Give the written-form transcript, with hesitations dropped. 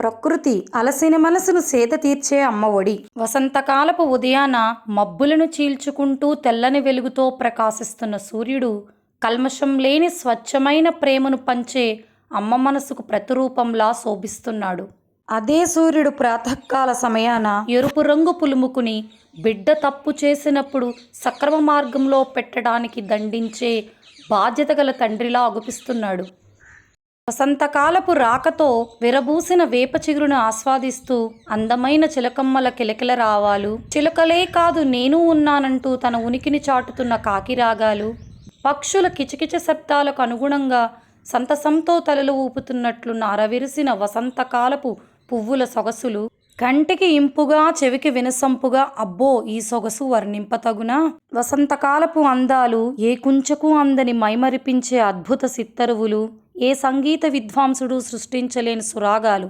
ప్రకృతి అలసిన మనసును సేద తీర్చే అమ్మఒడి. వసంతకాలపు ఉదయాన మబ్బులను చీల్చుకుంటూ తెల్లని వెలుగుతో ప్రకాశిస్తున్న సూర్యుడు కల్మషం లేని స్వచ్ఛమైన ప్రేమను పంచే అమ్మ మనసుకు ప్రతిరూపంలా శోభిస్తున్నాడు. అదే సూర్యుడు ప్రాతకాల సమయాన ఎరుపు రంగు పులుముకుని బిడ్డ తప్పు చేసినప్పుడు సక్రమ మార్గంలో పెట్టడానికి దండించే బాధ్యత గల తండ్రిలా అగుపిస్తున్నాడు. వసంతకాలపు రాకతో విరబూసిన వేప చిగురును ఆస్వాదిస్తూ అందమైన చిలకమ్మల కిలకిల రావాలు, చిలుకలే కాదు నేను ఉన్నానంటూ తన ఉనికిని చాటుతున్న కాకి రాగాలు, పక్షుల కిచకిచ శబ్దాలకు అనుగుణంగా సంతసంతో తలలు ఊపుతున్నట్లు నారవిరిసిన వసంతకాలపు పువ్వుల సొగసులు కంటికి ఇంపుగా చెవికి వినసంపుగా అబ్బో ఈ సొగసు వర్ణింపతగునా. వసంతకాలపు అందాలు ఏ కుంచకు అందని మైమరిపించే అద్భుత సిత్తరువులు, ఏ సంగీత విద్వాంసుడు సృష్టించలేని సురాగాలు.